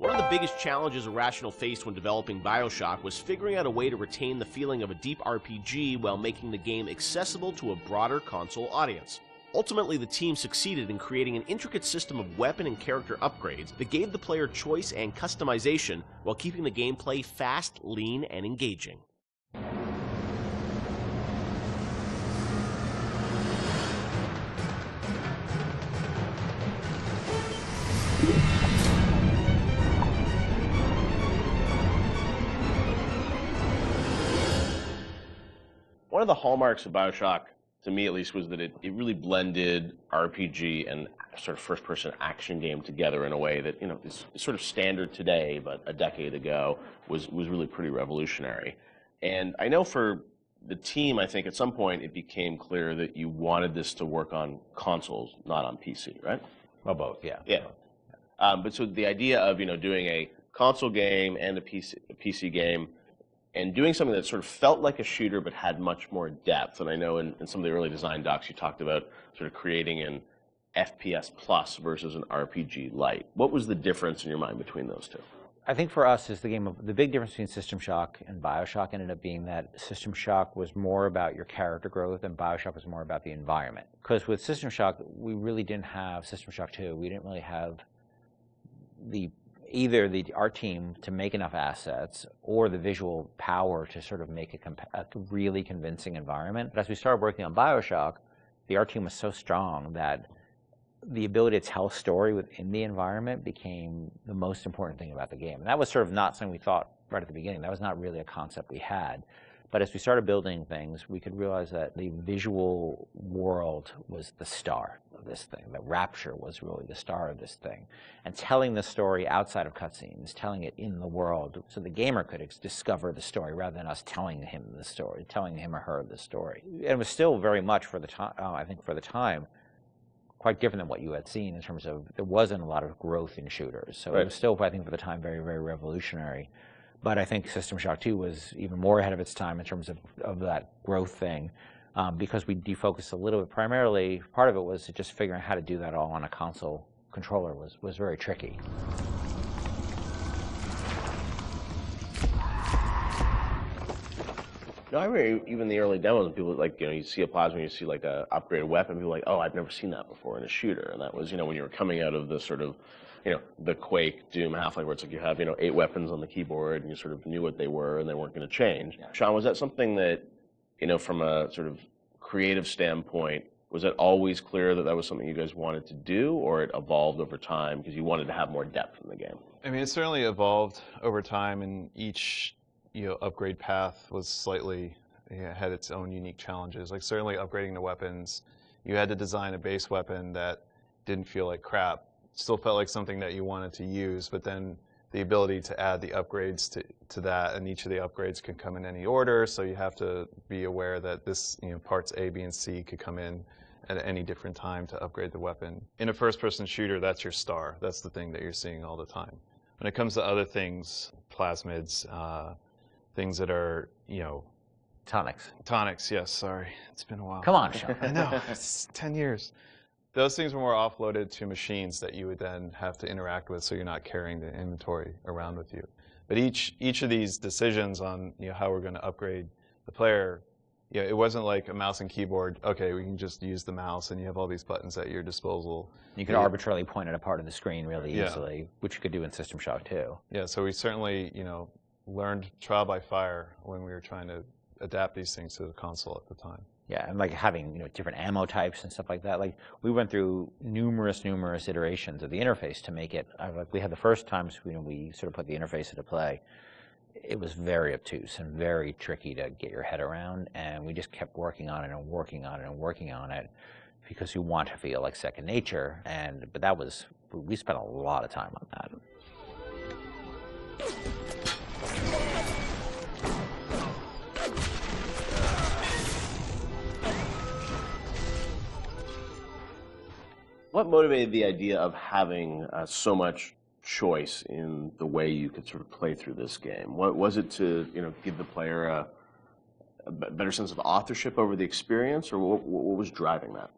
One of the biggest challenges Irrational faced when developing BioShock was figuring out a way to retain the feeling of a deep RPG while making the game accessible to a broader console audience. Ultimately, the team succeeded in creating an intricate system of weapon and character upgrades that gave the player choice and customization while keeping the gameplay fast, lean, and engaging. One of the hallmarks of BioShock, to me at least, was that it really blended RPG and sort of first-person action game together in a way that, is sort of standard today, but a decade ago was really pretty revolutionary. And I know for the team, I think at some point it became clear that you wanted this to work on consoles, not on PC, right? Well, both, yeah. Yeah. But so the idea of, doing a console game and a PC game, and doing something that sort of felt like a shooter but had much more depth. And I know in some of the early design docs you talked about sort of creating an FPS plus versus an RPG light. What was the difference in your mind between those two? I think for us, is the big difference between System Shock and BioShock ended up being that System Shock was more about your character growth and BioShock was more about the environment. Because with System Shock, we really didn't have System Shock 2. We didn't really have either our team to make enough assets or the visual power to sort of make a really convincing environment. But as we started working on BioShock, the art team was so strong that the ability to tell a story within the environment became the most important thing about the game. And that was sort of not something we thought right at the beginning. That was not really a concept we had. But as we started building things, we could realize that the visual world was the star of this thing. The Rapture was really the star of this thing. And telling the story outside of cutscenes, telling it in the world, so the gamer could discover the story rather than us telling him the story, telling him or her the story. And it was still very much, for the time, I think for the time, quite different than what you had seen in terms of there wasn't a lot of growth in shooters. So It was still, I think, for the time, very, very revolutionary. But I think System Shock 2 was even more ahead of its time in terms of that growth thing, because we defocused a little bit. Primarily, part of it was just figuring out how to do that all on a console controller was very tricky. No, I remember even the early demos, and people you see a plasma, you see like a upgraded weapon, people are like, oh, I've never seen that before in a shooter. And that was, when you were coming out of the sort of, the Quake, Doom, Half-Life, where it's like you have, 8 weapons on the keyboard, and you sort of knew what they were, and they weren't going to change. Yeah. Sean, was that something that, from a sort of creative standpoint, was it always clear that that was something you guys wanted to do, or it evolved over time because you wanted to have more depth in the game? I mean, it certainly evolved over time, and each upgrade path was slightly, had its own unique challenges. Like certainly upgrading the weapons, you had to design a base weapon that didn't feel like crap. Still felt like something that you wanted to use, but then the ability to add the upgrades to that, and each of the upgrades can come in any order, so you have to be aware that this, parts A, B, and C could come in at any different time to upgrade the weapon. In a first-person shooter, that's your star. That's the thing that you're seeing all the time. When it comes to other things, plasmids, things that are, Tonics. Tonics, yes, sorry. It's been a while. Come on, Sean. I know, it's 10 years. Those things were more offloaded to machines that you would then have to interact with, so you're not carrying the inventory around with you. But each of these decisions on how we're going to upgrade the player, it wasn't like a mouse and keyboard. Okay, we can just use the mouse, and you have all these buttons at your disposal. You could arbitrarily point at a part of the screen really easily, which you could do in System Shock too. Yeah, so we certainly learned trial by fire when we were trying to adapt these things to the console at the time. Yeah, and like having different ammo types and stuff like that. Like we went through numerous iterations of the interface to make it. Like we had the first times we sort of put the interface into play. It was very obtuse and very tricky to get your head around, and we just kept working on it and working on it and working on it because you want to feel like second nature. But we spent a lot of time on that. What motivated the idea of having so much choice in the way you could sort of play through this game? What was it to give the player a better sense of authorship over the experience, or what was driving that?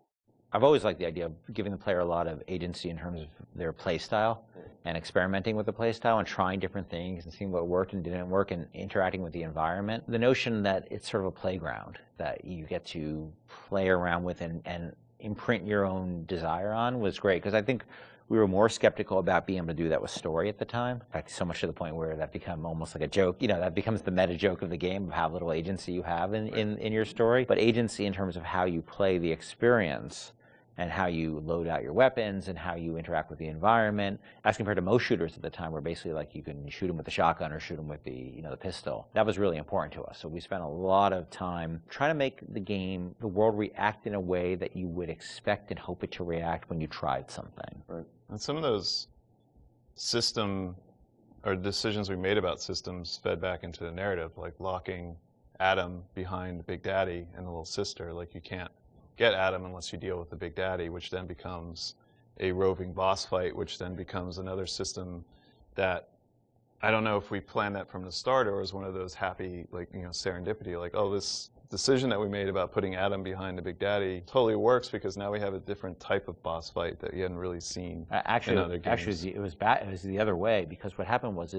I've always liked the idea of giving the player a lot of agency in terms of their play style and experimenting with the play style and trying different things and seeing what worked and didn't work and interacting with the environment. The notion that it's sort of a playground that you get to play around with and imprint your own desire on was great, because I think we were more skeptical about being able to do that with story at the time. In fact, so much to the point where that became almost like a joke. You know, that becomes the meta joke of the game, of how little agency you have in your story. But agency in terms of how you play the experience and how you load out your weapons and how you interact with the environment, as compared to most shooters at the time, where basically like you can shoot them with the shotgun or shoot them with the the pistol. That was really important to us. So we spent a lot of time trying to make the world react in a way that you would expect and hope it to react when you tried something. Right. And some of those system or decisions we made about systems fed back into the narrative, like locking Adam behind Big Daddy and the little sister. Like, you can't get Adam unless you deal with the Big Daddy, which then becomes a roving boss fight, which then becomes another system that I don't know if we planned that from the start or was one of those happy, like, serendipity, like, oh, this decision that we made about putting Adam behind the Big Daddy totally works, because now we have a different type of boss fight that you hadn't really seen in other games. Actually, it was bad. It was the other way, because what happened was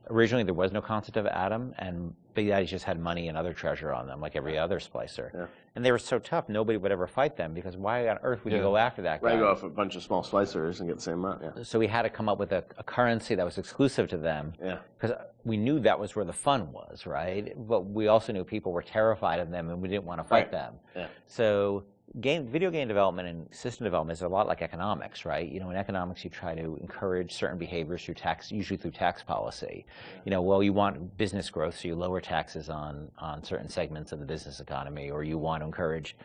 originally there was no concept of Adam, and Big Daddy just had money and other treasure on them, like every other splicer. Yeah. And they were so tough, nobody would ever fight them, because why on earth would you go after that guy? Right, go off a bunch of small splicers and get the same amount. Yeah. So we had to come up with a currency that was exclusive to them, because we knew that was where the fun was, right? But we also knew people were terrified of them, and we didn't want to fight them. Yeah. So video game development and system development is a lot like economics, right? In economics, you try to encourage certain behaviors through tax, usually through tax policy. Well, you want business growth, so you lower taxes on certain segments of the business economy, or you want to encourage,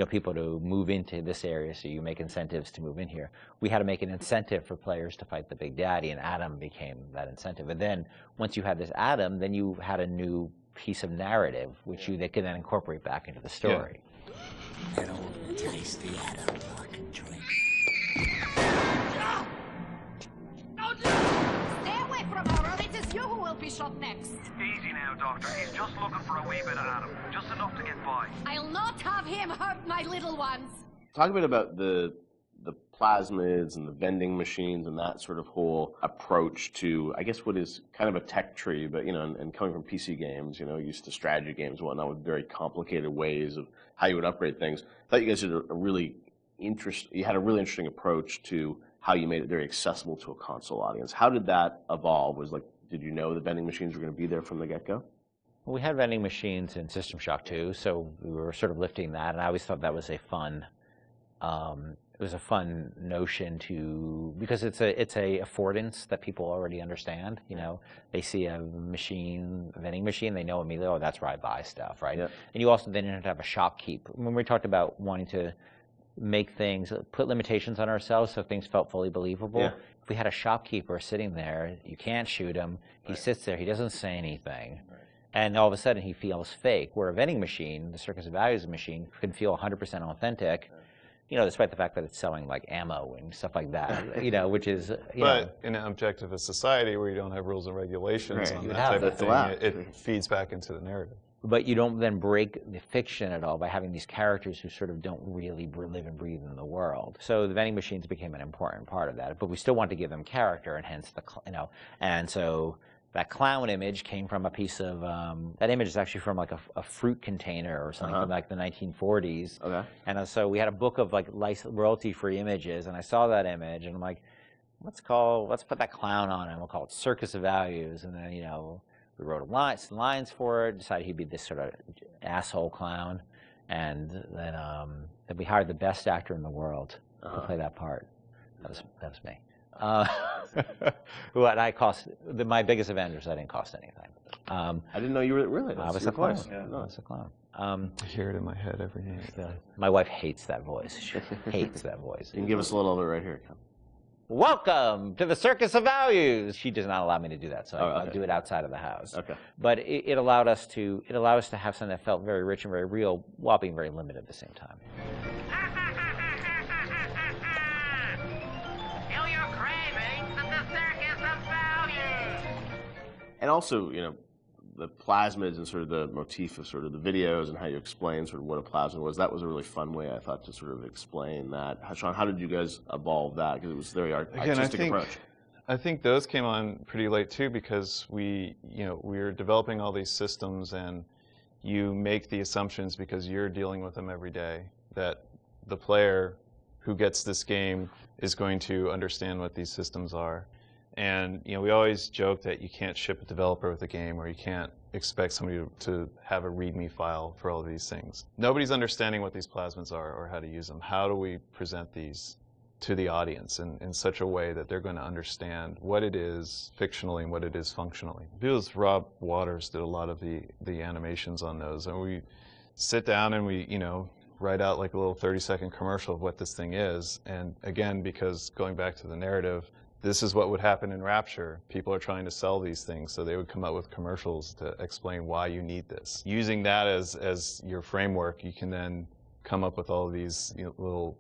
people to move into this area, so you make incentives to move in here. We had to make an incentive for players to fight the Big Daddy, and Adam became that incentive. And then once you had this Adam, then you had a new piece of narrative, which they could then incorporate back into the story. An old tasty Adam I can drink. Stay away from her, or it is you who will be shot next. Easy now, Doctor. He's just looking for a wee bit of Adam. Just enough to get by. I'll not have him hurt my little ones. Talk a bit about the plasmids and the vending machines and that sort of whole approach to, I guess, what is kind of a tech tree, but, and coming from PC games, used to strategy games and whatnot, with very complicated ways of how you would upgrade things. I thought you guys did a really interesting approach to how you made it very accessible to a console audience. How did that evolve? Did you know the vending machines were going to be there from the get-go? Well, we had vending machines in System Shock 2, so we were sort of lifting that, and I always thought that was a fun notion because it's a affordance that people already understand. They see a vending machine, they know immediately, oh, that's where I buy stuff, right? Yeah. And you also then have to have a shopkeep. When we talked about wanting to make things, put limitations on ourselves so things felt fully believable. Yeah. If we had a shopkeeper sitting there, you can't shoot him. He sits there, he doesn't say anything. Right. And all of a sudden he feels fake. Where a vending machine, the Circus of Values machine, can feel 100% authentic. Right. Despite the fact that it's selling like ammo and stuff like that, which is, But in an objectivist society where you don't have rules and regulations on that type of thing, it feeds back into the narrative. But you don't then break the fiction at all by having these characters who sort of don't really live and breathe in the world. So the vending machines became an important part of that. But we still want to give them character, and hence and so that clown image came from a piece of, that image is actually from like a fruit container or something from like the 1940s. Okay. And so we had a book of like royalty-free images, and I saw that image, and I'm like, let's put that clown on it, and we'll call it Circus of Values. And then, we wrote some lines for it, decided he'd be this sort of asshole clown, and then we hired the best actor in the world to play that part. That was me. My biggest Avengers, I didn't cost anything. I didn't know you were really. I was a clown. Yeah, no. I was a clown. I hear it in my head every day. My wife hates that voice. She hates that voice. You can give us a little of it right here, Ken. Welcome to the Circus of Values. She does not allow me to do that, so I'll do it outside of the house. Okay. But it allowed us to have something that felt very rich and very real, while being very limited at the same time. Feel your cravings at the Circus of Values. And also, the plasmids and sort of the motif of sort of the videos and how you explain sort of what a plasmid was, that was a really fun way, I thought, to sort of explain that. Sean, how did you guys evolve that? Because it was a very artistic approach. I think those came on pretty late too, because we were developing all these systems, and you make the assumptions because you're dealing with them every day that the player who gets this game is going to understand what these systems are. And we always joke that you can't ship a developer with a game, or you can't expect somebody to have a README file for all of these things. Nobody's understanding what these plasmids are or how to use them. How do we present these to the audience in such a way that they're going to understand what it is fictionally and what it is functionally? Because Rob Waters did a lot of the animations on those, and we sit down and we write out like a little 30-second commercial of what this thing is. And again, because going back to the narrative, this is what would happen in Rapture. People are trying to sell these things, so they would come up with commercials to explain why you need this. Using that as your framework, you can then come up with all of these little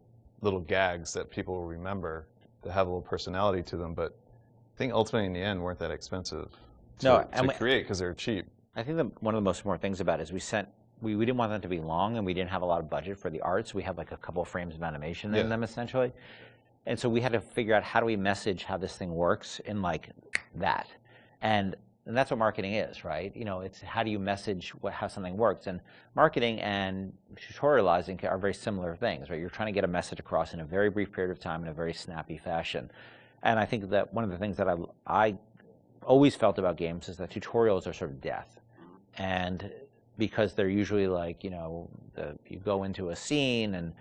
gags that people will remember, that have a little personality to them, but I think ultimately in the end weren't that expensive to create, because they're cheap. I think one of the most important things about it is we didn't want them to be long, and we didn't have a lot of budget for the art, so we have like a couple of frames of animation in them essentially. And so we had to figure out, how do we message how this thing works in like that. And that's what marketing is, right? It's how do you message how something works. And marketing and tutorializing are very similar things, right? You're trying to get a message across in a very brief period of time in a very snappy fashion. And I think that one of the things that I always felt about games is that tutorials are sort of death. And because they're usually like, you go into a scene and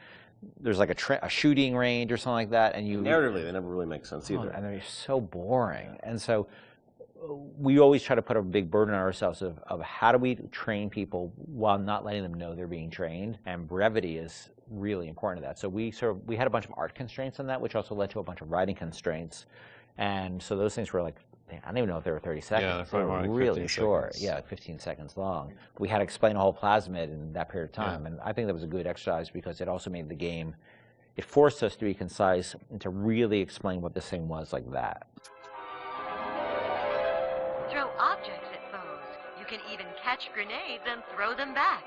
there's like a shooting range or something like that, and narratively they never really make sense either, and they're so boring. And so we always try to put a big burden on ourselves of how do we train people while not letting them know they're being trained, and brevity is really important to that. So we had a bunch of art constraints on that, which also led to a bunch of writing constraints, and so those things were like, I don't even know if they were 30 seconds. Yeah, they're probably really short. Yeah, like 15 seconds long. We had to explain a whole plasmid in that period of time, and I think that was a good exercise because it also made the game, it forced us to be concise and to really explain what this thing was like that. Throw objects at foes. You can even catch grenades and throw them back.